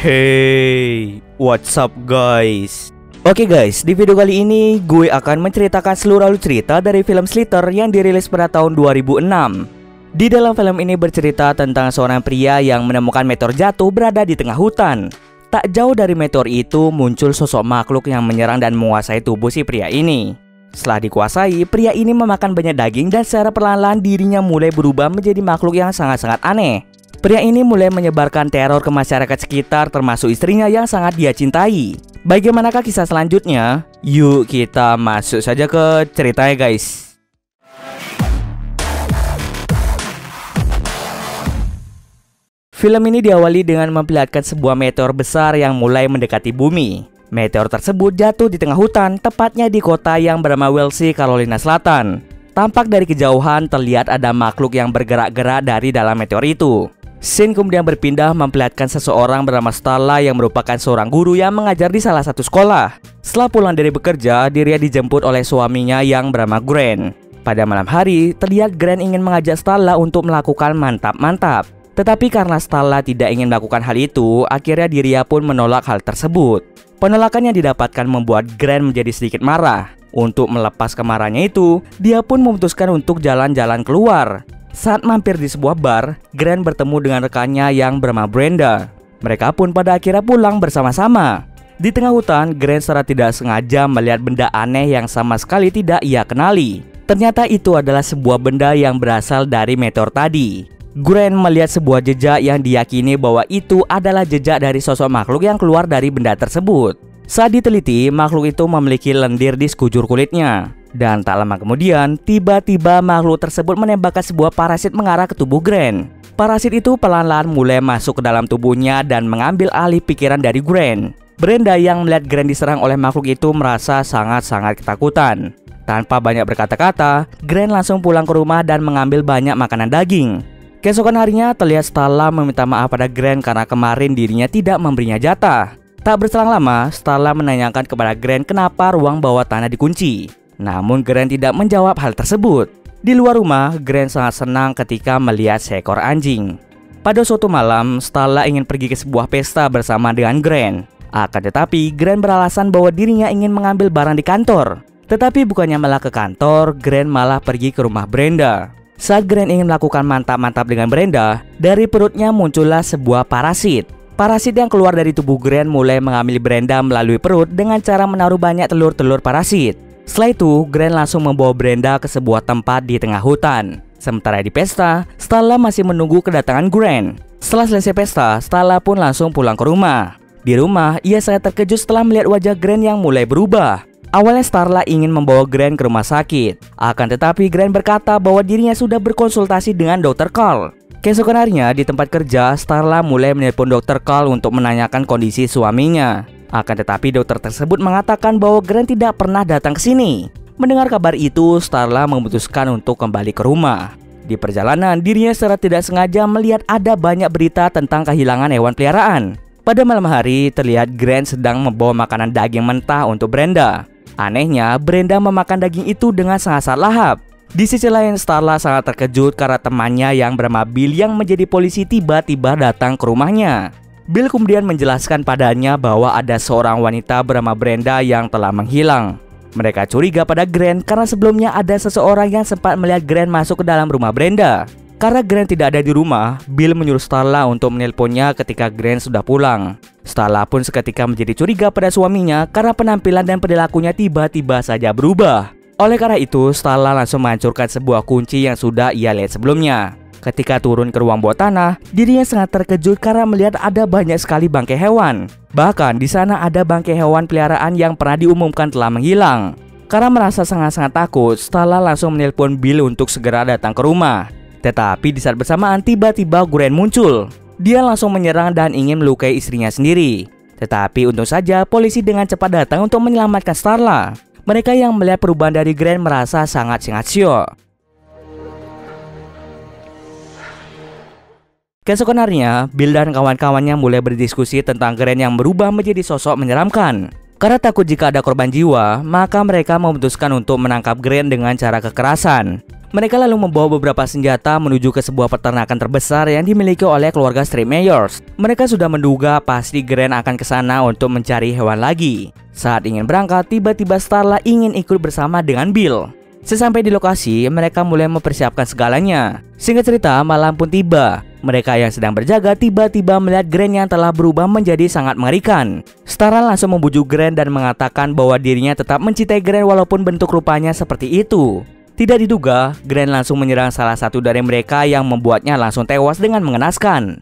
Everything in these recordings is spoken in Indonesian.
Hey, what's up guys? Oke guys, di video kali ini gue akan menceritakan seluruh alur cerita dari film Slither yang dirilis pada tahun 2006. Di dalam film ini bercerita tentang seorang pria yang menemukan meteor jatuh berada di tengah hutan. Tak jauh dari meteor itu muncul sosok makhluk yang menyerang dan menguasai tubuh si pria ini. Setelah dikuasai, pria ini memakan banyak daging dan secara perlahan-lahan dirinya mulai berubah menjadi makhluk yang sangat-sangat aneh. Pria ini mulai menyebarkan teror ke masyarakat sekitar termasuk istrinya yang sangat dia cintai. Bagaimanakah kisah selanjutnya? Yuk kita masuk saja ke ceritanya guys. Film ini diawali dengan memperlihatkan sebuah meteor besar yang mulai mendekati bumi. Meteor tersebut jatuh di tengah hutan, tepatnya di kota yang bernama Wellesley, Carolina Selatan. Tampak dari kejauhan terlihat ada makhluk yang bergerak-gerak dari dalam meteor itu. Scene kemudian berpindah memperlihatkan seseorang bernama Starla yang merupakan seorang guru yang mengajar di salah satu sekolah. Setelah pulang dari bekerja, dirinya dijemput oleh suaminya yang bernama Grant. Pada malam hari, terlihat Grant ingin mengajak Starla untuk melakukan mantap-mantap. Tetapi karena Starla tidak ingin melakukan hal itu, akhirnya dirinya pun menolak hal tersebut. Penolakan yang didapatkan membuat Grant menjadi sedikit marah. Untuk melepas kemarahannya itu, dia pun memutuskan untuk jalan-jalan keluar. Saat mampir di sebuah bar, Grant bertemu dengan rekannya yang bernama Brenda. Mereka pun pada akhirnya pulang bersama-sama. Di tengah hutan, Grant secara tidak sengaja melihat benda aneh yang sama sekali tidak ia kenali. Ternyata itu adalah sebuah benda yang berasal dari meteor tadi. Grant melihat sebuah jejak yang diyakini bahwa itu adalah jejak dari sosok makhluk yang keluar dari benda tersebut. Saat diteliti, makhluk itu memiliki lendir di sekujur kulitnya. Dan tak lama kemudian, tiba-tiba makhluk tersebut menembakkan sebuah parasit mengarah ke tubuh Grant. Parasit itu perlahan-lahan mulai masuk ke dalam tubuhnya dan mengambil alih pikiran dari Grant. Brenda yang melihat Grant diserang oleh makhluk itu merasa sangat-sangat ketakutan. Tanpa banyak berkata-kata, Grant langsung pulang ke rumah dan mengambil banyak makanan daging. Keesokan harinya terlihat Starla meminta maaf pada Grant karena kemarin dirinya tidak memberinya jatah. Tak berselang lama, Starla menanyakan kepada Grant kenapa ruang bawah tanah dikunci. Namun Grant tidak menjawab hal tersebut. Di luar rumah, Grant sangat senang ketika melihat seekor anjing. Pada suatu malam, Starla ingin pergi ke sebuah pesta bersama dengan Grant. Akan tetapi, Grant beralasan bahwa dirinya ingin mengambil barang di kantor. Tetapi bukannya malah ke kantor, Grant malah pergi ke rumah Brenda. Saat Grant ingin melakukan mantap-mantap dengan Brenda, dari perutnya muncullah sebuah parasit. Parasit yang keluar dari tubuh Grant mulai mengambil Brenda melalui perut dengan cara menaruh banyak telur-telur parasit. Setelah itu, Grant langsung membawa Brenda ke sebuah tempat di tengah hutan. Sementara di pesta, Starla masih menunggu kedatangan Grant. Setelah selesai pesta, Starla pun langsung pulang ke rumah. Di rumah, ia sangat terkejut setelah melihat wajah Grant yang mulai berubah. Awalnya Starla ingin membawa Grant ke rumah sakit. Akan tetapi Grant berkata bahwa dirinya sudah berkonsultasi dengan Dr. Carl. Keesokan harinya di tempat kerja, Starla mulai menelpon Dr. Carl untuk menanyakan kondisi suaminya. Akan tetapi dokter tersebut mengatakan bahwa Grant tidak pernah datang ke sini. Mendengar kabar itu, Starla memutuskan untuk kembali ke rumah. Di perjalanan, dirinya secara tidak sengaja melihat ada banyak berita tentang kehilangan hewan peliharaan. Pada malam hari, terlihat Grant sedang membawa makanan daging mentah untuk Brenda. Anehnya, Brenda memakan daging itu dengan sangat-sangat lahap. Di sisi lain, Starla sangat terkejut karena temannya yang bernama Bill yang menjadi polisi tiba-tiba datang ke rumahnya. Bill kemudian menjelaskan padanya bahwa ada seorang wanita bernama Brenda yang telah menghilang. Mereka curiga pada Grant karena sebelumnya ada seseorang yang sempat melihat Grant masuk ke dalam rumah Brenda. Karena Grant tidak ada di rumah, Bill menyuruh Starla untuk menelponnya ketika Grant sudah pulang. Starla pun seketika menjadi curiga pada suaminya karena penampilan dan perilakunya tiba-tiba saja berubah. Oleh karena itu, Starla langsung menghancurkan sebuah kunci yang sudah ia lihat sebelumnya. Ketika turun ke ruang bawah tanah, dirinya sangat terkejut karena melihat ada banyak sekali bangkai hewan. Bahkan di sana ada bangkai hewan peliharaan yang pernah diumumkan telah menghilang. Karena merasa sangat-sangat takut, Starla langsung menelpon Bill untuk segera datang ke rumah. Tetapi di saat bersamaan tiba-tiba Grant muncul. Dia langsung menyerang dan ingin melukai istrinya sendiri. Tetapi untung saja polisi dengan cepat datang untuk menyelamatkan Starla. Mereka yang melihat perubahan dari Grant merasa sangat-sangat syok. Keesokan harinya, Bill dan kawan-kawannya mulai berdiskusi tentang Grant yang berubah menjadi sosok menyeramkan. Karena takut jika ada korban jiwa, maka mereka memutuskan untuk menangkap Grant dengan cara kekerasan. Mereka lalu membawa beberapa senjata menuju ke sebuah peternakan terbesar yang dimiliki oleh keluarga Street Mayors. Mereka sudah menduga pasti Grant akan ke sana untuk mencari hewan lagi. Saat ingin berangkat, tiba-tiba Starla ingin ikut bersama dengan Bill. Sesampai di lokasi, mereka mulai mempersiapkan segalanya. Singkat cerita, malam pun tiba. Mereka yang sedang berjaga tiba-tiba melihat Grant yang telah berubah menjadi sangat mengerikan. Starla langsung membujuk Grant dan mengatakan bahwa dirinya tetap mencintai Grant walaupun bentuk rupanya seperti itu. Tidak diduga, Grant langsung menyerang salah satu dari mereka yang membuatnya langsung tewas dengan mengenaskan.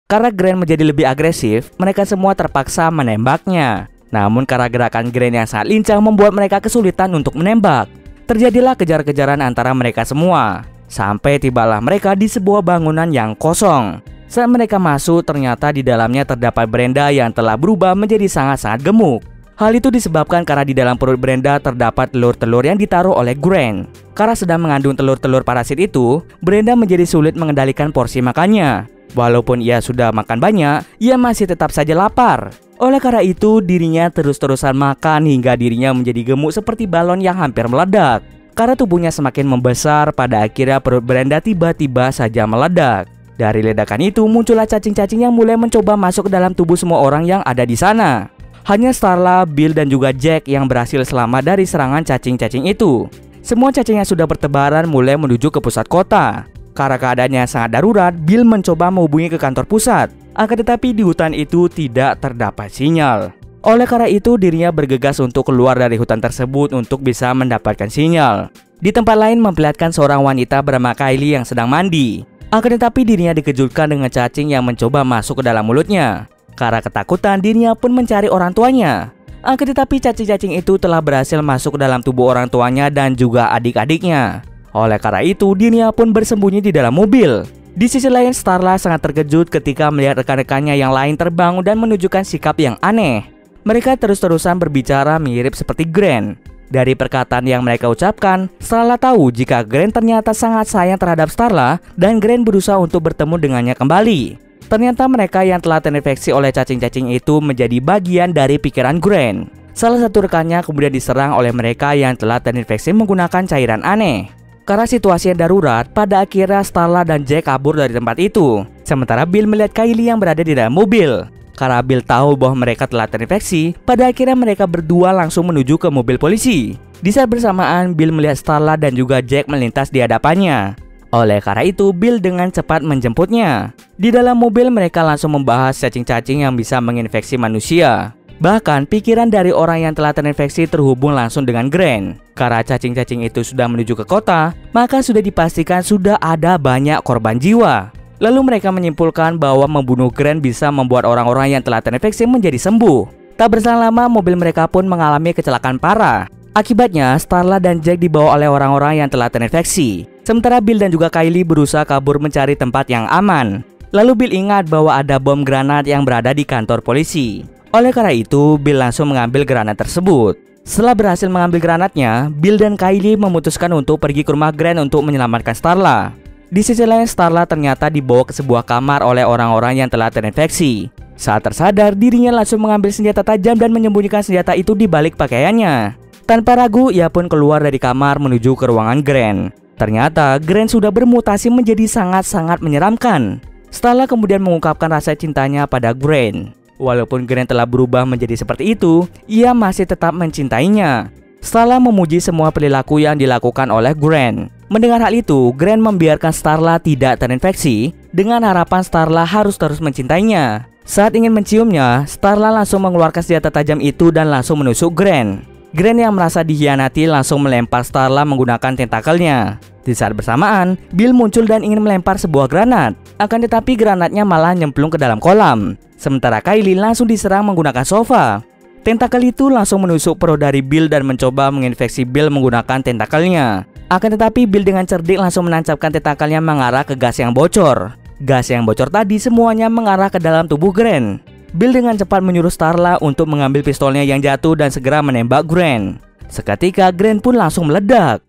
Karena Grant menjadi lebih agresif, mereka semua terpaksa menembaknya. Namun karena gerakan Grant yang sangat lincah membuat mereka kesulitan untuk menembak. Terjadilah kejar-kejaran antara mereka semua. Sampai tibalah mereka di sebuah bangunan yang kosong. Saat mereka masuk, ternyata di dalamnya terdapat Brenda yang telah berubah menjadi sangat-sangat gemuk. Hal itu disebabkan karena di dalam perut Brenda terdapat telur-telur yang ditaruh oleh Grant. Karena sedang mengandung telur-telur parasit itu, Brenda menjadi sulit mengendalikan porsi makannya. Walaupun ia sudah makan banyak, ia masih tetap saja lapar. Oleh karena itu, dirinya terus-terusan makan hingga dirinya menjadi gemuk seperti balon yang hampir meledak. Karena tubuhnya semakin membesar, pada akhirnya perut Brenda tiba-tiba saja meledak. Dari ledakan itu muncullah cacing-cacing yang mulai mencoba masuk ke dalam tubuh semua orang yang ada di sana. Hanya Starla, Bill, dan juga Jack yang berhasil selamat dari serangan cacing-cacing itu. Semua cacing yang sudah bertebaran mulai menuju ke pusat kota. Karena keadaannya sangat darurat, Bill mencoba menghubungi ke kantor pusat. Akan tetapi di hutan itu tidak terdapat sinyal. Oleh karena itu, dirinya bergegas untuk keluar dari hutan tersebut untuk bisa mendapatkan sinyal. Di tempat lain memperlihatkan seorang wanita bernama Kylie yang sedang mandi. Akan tetapi dirinya dikejutkan dengan cacing yang mencoba masuk ke dalam mulutnya. Karena ketakutan, dirinya pun mencari orang tuanya. Akan tetapi cacing-cacing itu telah berhasil masuk ke dalam tubuh orang tuanya dan juga adik-adiknya. Oleh karena itu, dirinya pun bersembunyi di dalam mobil. Di sisi lain, Starla sangat terkejut ketika melihat rekan-rekannya yang lain terbangun dan menunjukkan sikap yang aneh. Mereka terus-terusan berbicara mirip seperti Grant. Dari perkataan yang mereka ucapkan, Starla tahu jika Grant ternyata sangat sayang terhadap Starla dan Grant berusaha untuk bertemu dengannya kembali. Ternyata mereka yang telah terinfeksi oleh cacing-cacing itu menjadi bagian dari pikiran Grant. Salah satu rekannya kemudian diserang oleh mereka yang telah terinfeksi menggunakan cairan aneh. Karena situasi yang darurat, pada akhirnya Starla dan Jack kabur dari tempat itu. Sementara Bill melihat Kylie yang berada di dalam mobil. Karena Bill tahu bahwa mereka telah terinfeksi, pada akhirnya mereka berdua langsung menuju ke mobil polisi. Di saat bersamaan, Bill melihat Starla dan juga Jack melintas di hadapannya. Oleh karena itu, Bill dengan cepat menjemputnya. Di dalam mobil mereka langsung membahas cacing-cacing yang bisa menginfeksi manusia. Bahkan pikiran dari orang yang telah terinfeksi terhubung langsung dengan Grant. Karena cacing-cacing itu sudah menuju ke kota, maka sudah dipastikan sudah ada banyak korban jiwa. Lalu mereka menyimpulkan bahwa membunuh Grant bisa membuat orang-orang yang telah terinfeksi menjadi sembuh. Tak berselang lama, mobil mereka pun mengalami kecelakaan parah. Akibatnya, Starla dan Jack dibawa oleh orang-orang yang telah terinfeksi. Sementara Bill dan juga Kylie berusaha kabur mencari tempat yang aman. Lalu Bill ingat bahwa ada bom granat yang berada di kantor polisi. Oleh karena itu, Bill langsung mengambil granat tersebut. Setelah berhasil mengambil granatnya, Bill dan Kylie memutuskan untuk pergi ke rumah Grant untuk menyelamatkan Starla. Di sisi lain, Starla ternyata dibawa ke sebuah kamar oleh orang-orang yang telah terinfeksi. Saat tersadar, dirinya langsung mengambil senjata tajam dan menyembunyikan senjata itu di balik pakaiannya. Tanpa ragu, ia pun keluar dari kamar menuju ke ruangan Grant. Ternyata Grant sudah bermutasi menjadi sangat-sangat menyeramkan. Starla kemudian mengungkapkan rasa cintanya pada Grant. Walaupun Grant telah berubah menjadi seperti itu, ia masih tetap mencintainya. Starla memuji semua perilaku yang dilakukan oleh Grant. Mendengar hal itu, Grant membiarkan Starla tidak terinfeksi dengan harapan Starla harus terus mencintainya. Saat ingin menciumnya, Starla langsung mengeluarkan senjata tajam itu dan langsung menusuk Grant. Grant yang merasa dikhianati langsung melempar Starla menggunakan tentakelnya. Di saat bersamaan, Bill muncul dan ingin melempar sebuah granat. Akan tetapi granatnya malah nyemplung ke dalam kolam. Sementara Kylie langsung diserang menggunakan sofa. Tentakel itu langsung menusuk perut dari Bill dan mencoba menginfeksi Bill menggunakan tentakelnya. Akan tetapi Bill dengan cerdik langsung menancapkan tentakelnya mengarah ke gas yang bocor. Gas yang bocor tadi semuanya mengarah ke dalam tubuh Grant. Bill dengan cepat menyuruh Starla untuk mengambil pistolnya yang jatuh dan segera menembak Grant. Seketika Grant pun langsung meledak.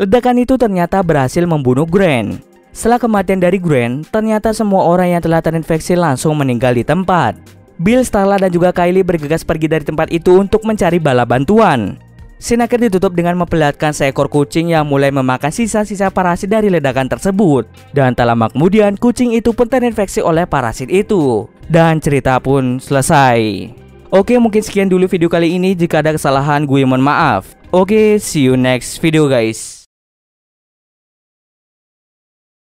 Ledakan itu ternyata berhasil membunuh Grant. Setelah kematian dari Grant, ternyata semua orang yang telah terinfeksi langsung meninggal di tempat. Bill, Starla, dan juga Kylie bergegas pergi dari tempat itu untuk mencari bala bantuan. Scene akhir ditutup dengan memperlihatkan seekor kucing yang mulai memakan sisa-sisa parasit dari ledakan tersebut. Dan tak lama kemudian, kucing itu pun terinfeksi oleh parasit itu. Dan cerita pun selesai. Oke, mungkin sekian dulu video kali ini. Jika ada kesalahan, gue mohon maaf. Oke, see you next video guys.